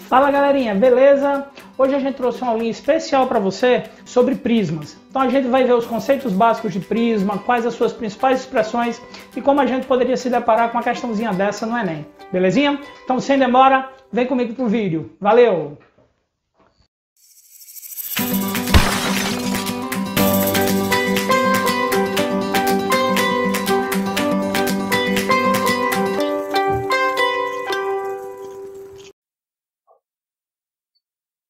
Fala galerinha, beleza? Hoje a gente trouxe uma aulinha especial para você sobre prismas. Então a gente vai ver os conceitos básicos de prisma, quais as suas principais expressões e como a gente poderia se deparar com uma questãozinha dessa no Enem. Belezinha? Então sem demora, vem comigo pro vídeo. Valeu!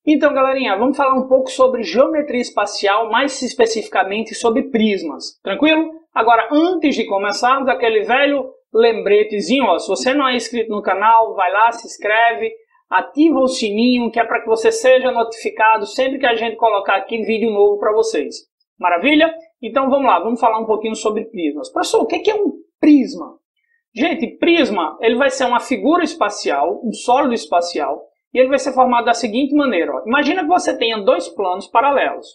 Então, galerinha, vamos falar um pouco sobre geometria espacial, mais especificamente sobre prismas, tranquilo? Agora, antes de começarmos, aquele velho lembretezinho, ó, se você não é inscrito no canal, vai lá, se inscreve, ativa o sininho, que é para que você seja notificado sempre que a gente colocar aqui vídeo novo para vocês. Maravilha? Então, vamos lá, vamos falar um pouquinho sobre prismas. Professor, o que é um prisma? Gente, prisma, ele vai ser uma figura espacial, um sólido espacial, e ele vai ser formado da seguinte maneira. Ó. Imagina que você tenha dois planos paralelos.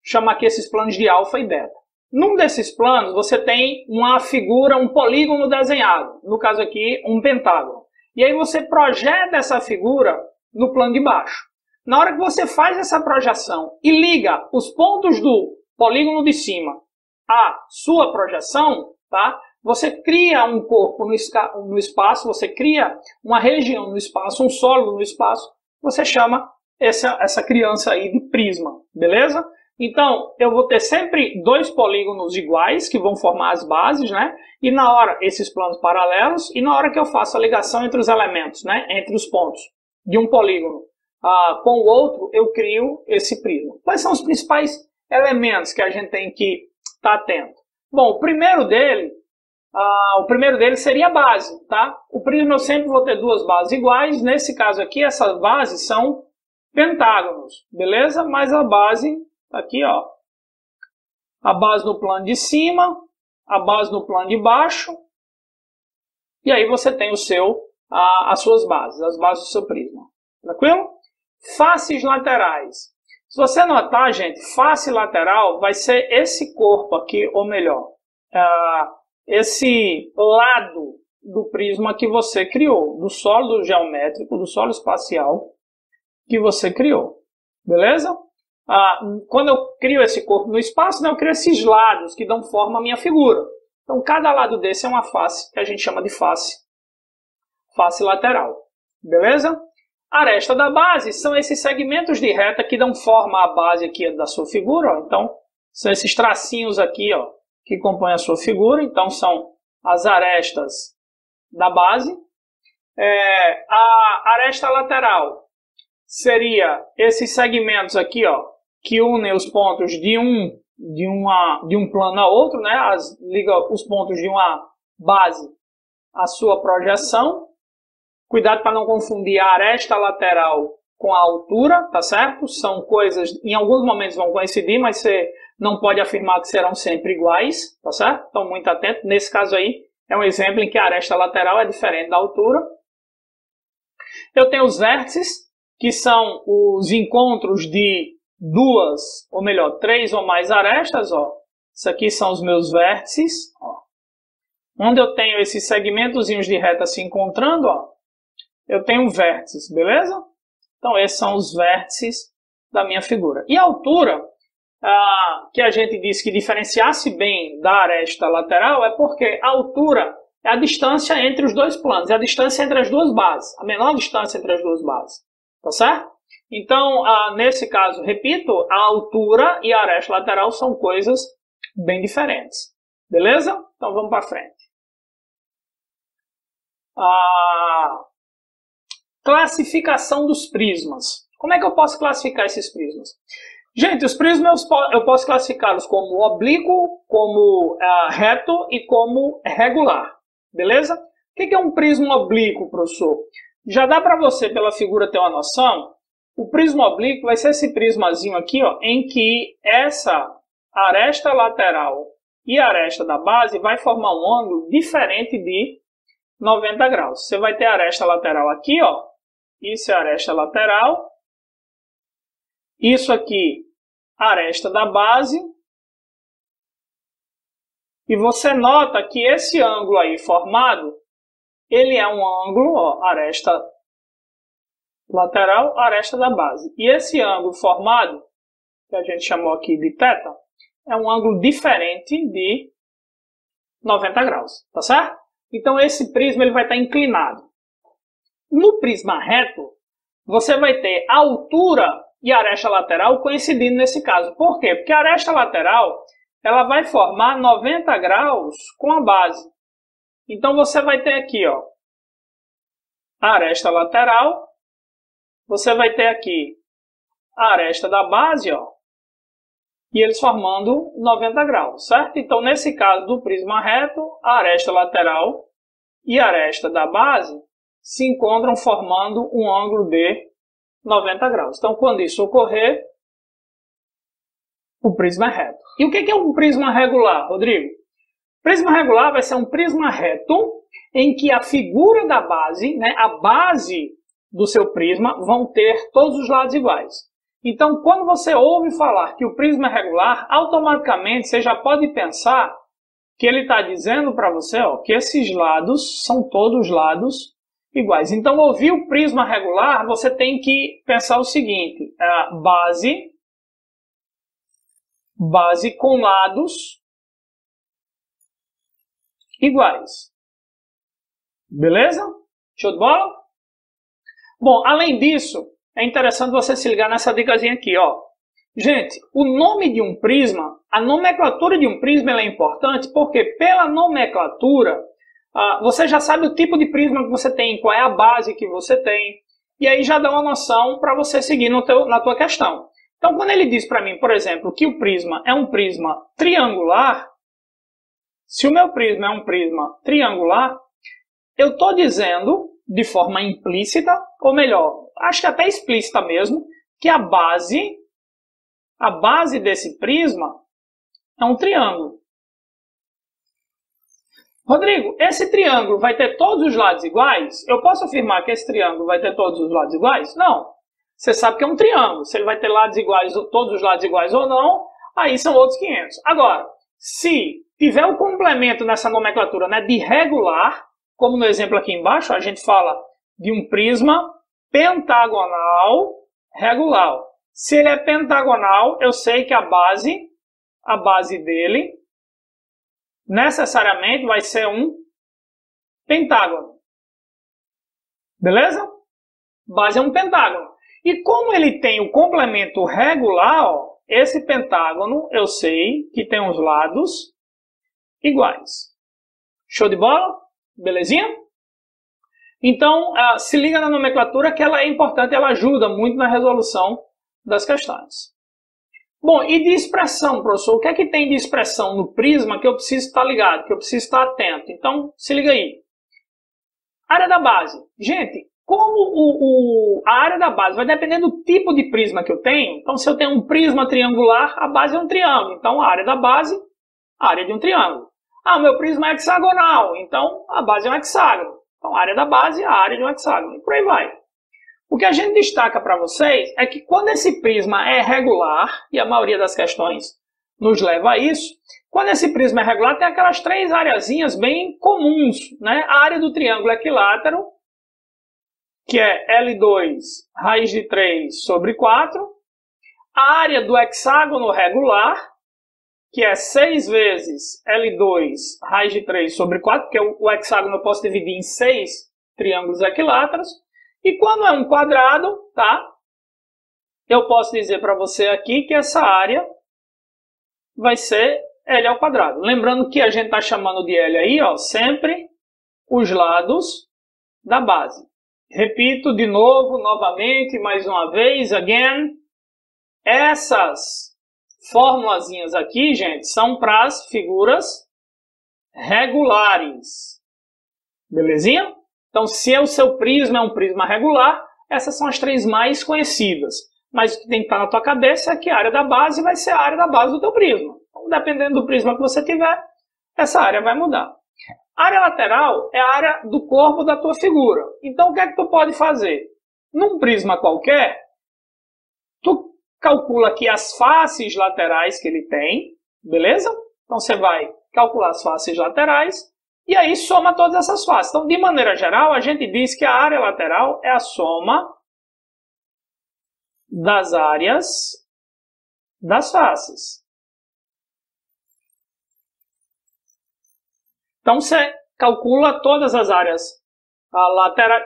Chama aqui esses planos de alfa e beta. Num desses planos, você tem uma figura, um polígono desenhado. No caso aqui, um pentágono. E aí você projeta essa figura no plano de baixo. Na hora que você faz essa projeção e liga os pontos do polígono de cima à sua projeção, tá? Você cria um corpo no espaço, você cria uma região no espaço, um sólido no espaço, você chama essa criança aí de prisma, beleza? Então, eu vou ter sempre dois polígonos iguais, que vão formar as bases, né? E na hora, esses planos paralelos, e na hora que eu faço a ligação entre os elementos, né? Entre os pontos de um polígono com o outro, eu crio esse prisma. Quais são os principais elementos que a gente tem que estar atento? Bom, o primeiro dele seria a base, tá? O prisma eu sempre vou ter duas bases iguais. Nesse caso aqui, essas bases são pentágonos, beleza? Mas a base, aqui ó, a base no plano de cima, a base no plano de baixo, e aí você tem as suas bases, as bases do seu prisma, tranquilo? Faces laterais. Se você notar, gente, face lateral vai ser esse corpo aqui, ou melhor, esse lado do prisma que você criou, do sólido geométrico, do sólido espacial que você criou, beleza? Quando eu crio esse corpo no espaço, né, eu crio esses lados que dão forma à minha figura. Então, cada lado desse é uma face que a gente chama de face lateral, beleza? A aresta da base são esses segmentos de reta que dão forma à base aqui da sua figura. Ó. Então, são esses tracinhos aqui, ó, que compõem a sua figura, então são as arestas da base. A aresta lateral seria esses segmentos aqui, ó, que unem os pontos de um plano a outro, né? Liga os pontos de uma base à sua projeção. Cuidado para não confundir a aresta lateral com a altura, tá certo? São coisas, em alguns momentos vão coincidir, mas você não pode afirmar que serão sempre iguais, tá certo? Então, muito atento. Nesse caso aí, é um exemplo em que a aresta lateral é diferente da altura. Eu tenho os vértices, que são os encontros de duas, ou melhor, três ou mais arestas, ó. Isso aqui são os meus vértices, ó. Onde eu tenho esses segmentozinhos de reta se encontrando, ó, eu tenho vértices, beleza? Então, esses são os vértices da minha figura. E a altura, que a gente disse que diferenciasse bem da aresta lateral, é porque a altura é a distância entre os dois planos, é a distância entre as duas bases, a menor distância entre as duas bases, tá certo? Então, nesse caso, repito, a altura e a aresta lateral são coisas bem diferentes, beleza? Então, vamos para frente. Classificação dos prismas. Como é que eu posso classificar esses prismas? Gente, os prismas eu posso classificá-los como oblíquo, como reto e como regular. Beleza? O que é um prisma oblíquo, professor? Já dá para você, pela figura, ter uma noção? O prisma oblíquo vai ser esse prismazinho aqui, ó, em que essa aresta lateral e a aresta da base vai formar um ângulo diferente de 90 graus. Você vai ter a aresta lateral aqui, ó. Isso é a aresta lateral. Isso aqui, a aresta da base. E você nota que esse ângulo aí formado, ele é um ângulo, ó, aresta lateral, aresta da base. E esse ângulo formado, que a gente chamou aqui de θ, é um ângulo diferente de 90 graus, tá certo? Então esse prisma ele vai estar inclinado. No prisma reto, você vai ter a altura e a aresta lateral coincidindo nesse caso. Por quê? Porque a aresta lateral ela vai formar 90 graus com a base. Então você vai ter aqui, ó, a aresta lateral, você vai ter aqui a aresta da base, ó, e eles formando 90 graus, certo? Então, nesse caso do prisma reto, a aresta lateral e a aresta da base se encontram formando um ângulo de 90 graus. Então, quando isso ocorrer, o prisma é reto. E o que é um prisma regular, Rodrigo? Prisma regular vai ser um prisma reto em que a figura da base, né, a base do seu prisma, vão ter todos os lados iguais. Então, quando você ouve falar que o prisma é regular, automaticamente você já pode pensar que ele está dizendo para você, ó, que esses lados são todos lados iguais. Então, ouvir o prisma regular, você tem que pensar o seguinte, base com lados iguais. Beleza? Show de bola? Bom, além disso, é interessante você se ligar nessa dicasinha aqui, ó. Gente, o nome de um prisma, a nomenclatura de um prisma ela é importante porque pela nomenclatura, você já sabe o tipo de prisma que você tem, qual é a base que você tem, e aí já dá uma noção para você seguir na tua questão. Então, quando ele diz para mim, por exemplo, que o prisma é um prisma triangular, se o meu prisma é um prisma triangular, eu estou dizendo de forma implícita, ou melhor, acho que até explícita mesmo, que a base desse prisma é um triângulo. Rodrigo, esse triângulo vai ter todos os lados iguais? Eu posso afirmar que esse triângulo vai ter todos os lados iguais? Não. Você sabe que é um triângulo. Se ele vai ter lados iguais, todos os lados iguais ou não, aí são outros 500. Agora, se tiver o complemento nessa nomenclatura, né, de regular, como no exemplo aqui embaixo, a gente fala de um prisma pentagonal regular. Se ele é pentagonal, eu sei que a base dele necessariamente vai ser um pentágono. Beleza? Base é um pentágono. E como ele tem o complemento regular, ó, esse pentágono eu sei que tem os lados iguais. Show de bola? Belezinha? Então, se liga na nomenclatura que ela é importante, ela ajuda muito na resolução das questões. Bom, e de expressão, professor? O que é que tem de expressão no prisma que eu preciso estar ligado, que eu preciso estar atento? Então, se liga aí. Área da base. Gente, como a área da base vai depender do tipo de prisma que eu tenho, então se eu tenho um prisma triangular, a base é um triângulo. Então, a área da base, a área de um triângulo. Ah, o meu prisma é hexagonal, então a base é um hexágono. Então, a área da base é a área de um hexágono. E por aí vai. O que a gente destaca para vocês é que quando esse prisma é regular, e a maioria das questões nos leva a isso, quando esse prisma é regular, tem aquelas três areazinhas bem comuns, né? A área do triângulo equilátero, que é L2 raiz de 3 sobre 4. A área do hexágono regular, que é 6 vezes L2 raiz de 3 sobre 4, porque o hexágono eu posso dividir em 6 triângulos equiláteros. E quando é um quadrado, tá? Eu posso dizer para você aqui que essa área vai ser L ao quadrado. Lembrando que a gente está chamando de L aí, ó, sempre os lados da base. Repito de novo, novamente, mais uma vez, again. Essas formulazinhas aqui, gente, são para as figuras regulares. Belezinha? Então, se o seu prisma é um prisma regular, essas são as três mais conhecidas. Mas o que tem que estar na tua cabeça é que a área da base vai ser a área da base do teu prisma. Então, dependendo do prisma que você tiver, essa área vai mudar. A área lateral é a área do corpo da tua figura. Então, o que é que tu pode fazer? Num prisma qualquer, tu calcula aqui as faces laterais que ele tem, beleza? Então, você vai calcular as faces laterais e aí soma todas essas faces. Então, de maneira geral, a gente diz que a área lateral é a soma das áreas das faces. Então, você calcula todas as áreas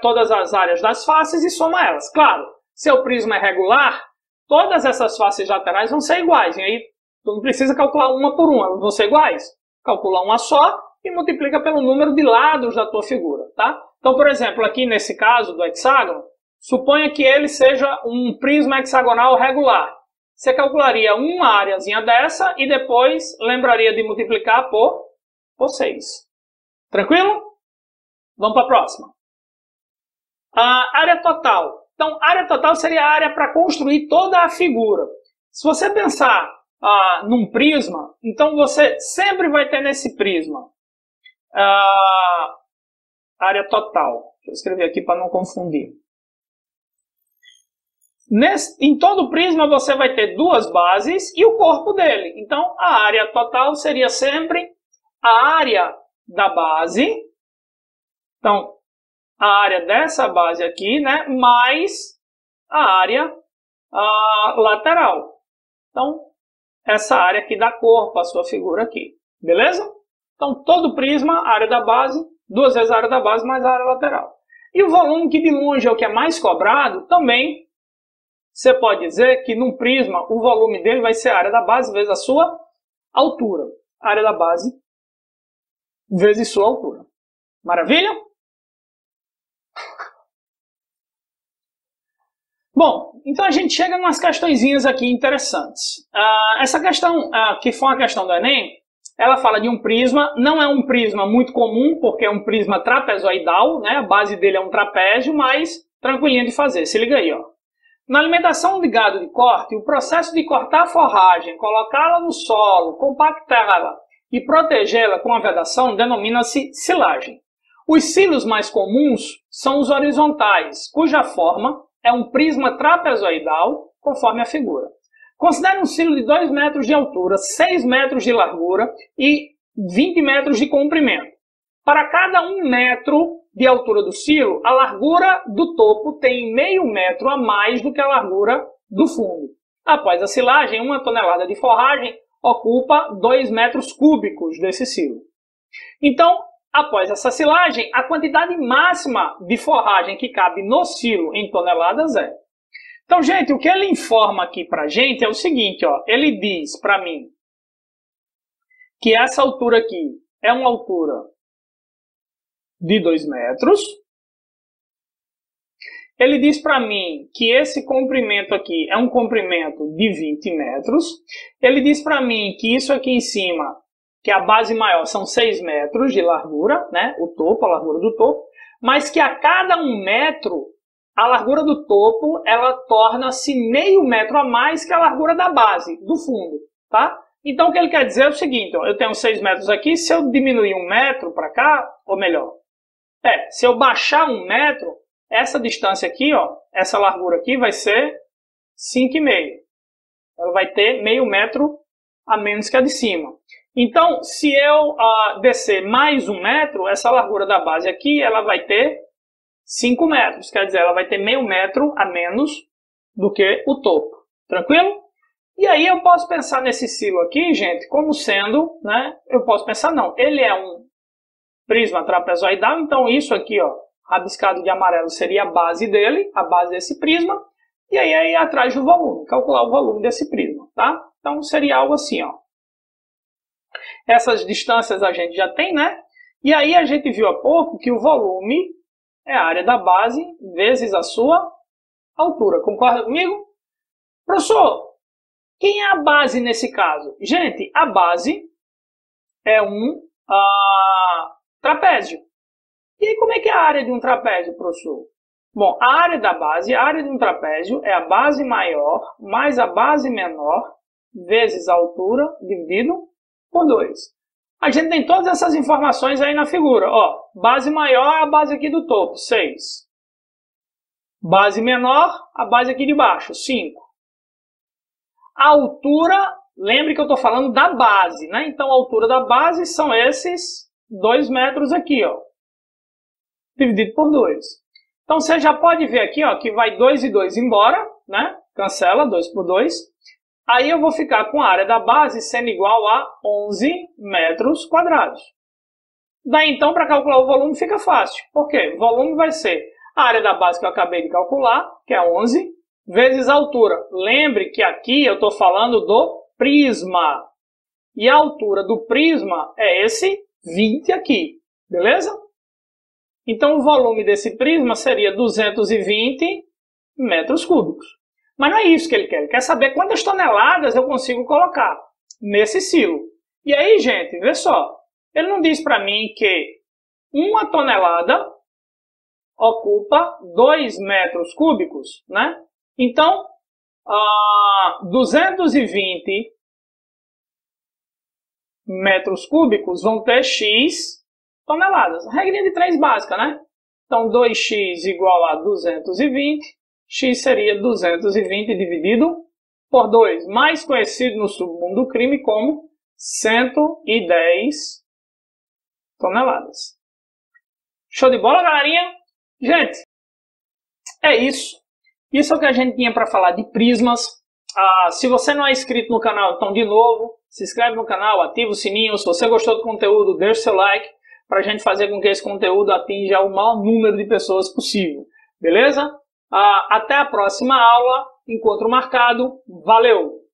todas as áreas das faces e soma elas. Claro, seu prisma é regular, todas essas faces laterais vão ser iguais. E aí, tu não precisa calcular uma por uma, elas vão ser iguais. Calcula uma só e multiplica pelo número de lados da tua figura, tá? Então, por exemplo, aqui nesse caso do hexágono, suponha que ele seja um prisma hexagonal regular. Você calcularia uma áreazinha dessa e depois lembraria de multiplicar por 6. Tranquilo? Vamos para a próxima. A área total. Então, área total seria a área para construir toda a figura. Se você pensar num prisma, então você sempre vai ter nesse prisma área total. Deixa eu escrever aqui para não confundir. Em todo prisma você vai ter duas bases e o corpo dele. Então, a área total seria sempre a área da base. Então, a área dessa base aqui, né, mais a área lateral. Então, essa área aqui dá corpo à sua figura aqui. Beleza? Então, todo prisma, área da base, duas vezes a área da base mais a área lateral. E o volume, que de longe é o que é mais cobrado, também você pode dizer que num prisma o volume dele vai ser a área da base vezes a sua altura. Área da base vezes sua altura. Maravilha? Bom, então a gente chega em umas questõezinhas aqui interessantes. Essa questão, que foi uma questão do Enem, ela fala de um prisma, não é um prisma muito comum, porque é um prisma trapezoidal, né? A base dele é um trapézio, mas tranquilinho de fazer. Se liga aí, ó. Na alimentação de gado de corte, o processo de cortar a forragem, colocá-la no solo, compactá-la e protegê-la com a vedação denomina-se silagem. Os silos mais comuns são os horizontais, cuja forma é um prisma trapezoidal, conforme a figura. Considere um silo de 2 metros de altura, 6 metros de largura e 20 metros de comprimento. Para cada 1 metro de altura do silo, a largura do topo tem meio metro a mais do que a largura do fundo. Após a silagem, 1 tonelada de forragem ocupa 2 metros cúbicos desse silo. Então, após essa silagem, a quantidade máxima de forragem que cabe no silo em toneladas é. Então, gente, o que ele informa aqui para a gente é o seguinte, ó, ele diz para mim que essa altura aqui é uma altura de 2 metros. Ele diz para mim que esse comprimento aqui é um comprimento de 20 metros. Ele diz para mim que isso aqui em cima, que a base maior são 6 metros de largura, né? O topo, a largura do topo, mas que a cada 1 metro, a largura do topo, ela torna-se meio metro a mais que a largura da base, do fundo, tá? Então, o que ele quer dizer é o seguinte, ó, eu tenho 6 metros aqui, se eu diminuir 1 metro para cá, ou melhor, se eu baixar 1 metro, essa distância aqui, ó, essa largura aqui vai ser 5,5. Ela vai ter meio metro a menos que a de cima. Então, se eu descer mais 1 metro, essa largura da base aqui, ela vai ter 5 metros. Quer dizer, ela vai ter meio metro a menos do que o topo. Tranquilo? E aí eu posso pensar nesse silo aqui, gente, como sendo, né? Eu posso pensar, não, ele é um prisma trapezoidal, então isso aqui, ó, rabiscado de amarelo seria a base dele, a base desse prisma, e aí atrás do volume, calcular o volume desse prisma, tá? Então seria algo assim, ó. Essas distâncias a gente já tem, né? E aí a gente viu há pouco que o volume é a área da base vezes a sua altura. Concorda comigo? Professor, quem é a base nesse caso? Gente, a base é um trapézio. E aí como é que é a área de um trapézio, professor? Bom, a área da base, a área de um trapézio é a base maior mais a base menor vezes a altura dividido por 2. A gente tem todas essas informações aí na figura. Ó, base maior é a base aqui do topo, 6. Base menor, a base aqui de baixo, 5. A altura, lembre que eu estou falando da base, né? Então a altura da base são esses 2 metros aqui, ó, dividido por 2. Então você já pode ver aqui, ó, que vai 2 e 2 embora, né? cancela 2 por 2. Aí eu vou ficar com a área da base sendo igual a 11 metros quadrados. Daí então, para calcular o volume fica fácil. Por quê? O volume vai ser a área da base que eu acabei de calcular, que é 11, vezes a altura. Lembre que aqui eu estou falando do prisma. E a altura do prisma é esse 20 aqui. Beleza? Então o volume desse prisma seria 220 metros cúbicos. Mas não é isso que ele quer. Ele quer saber quantas toneladas eu consigo colocar nesse silo. E aí, gente, vê só. Ele não diz para mim que 1 tonelada ocupa 2 metros cúbicos, né? Então, 220 metros cúbicos vão ter X toneladas. Regrinha de 3 básica, né? Então, 2x igual a 220. X seria 220 dividido por 2, mais conhecido no submundo do crime como 110 toneladas. Show de bola, galerinha? Gente, é isso. Isso é o que a gente tinha para falar de prismas. Se você não é inscrito no canal, então de novo, se inscreve no canal, ativa o sininho. Se você gostou do conteúdo, deixa seu like para a gente fazer com que esse conteúdo atinja o maior número de pessoas possível. Beleza? Até a próxima aula. Encontro marcado. Valeu!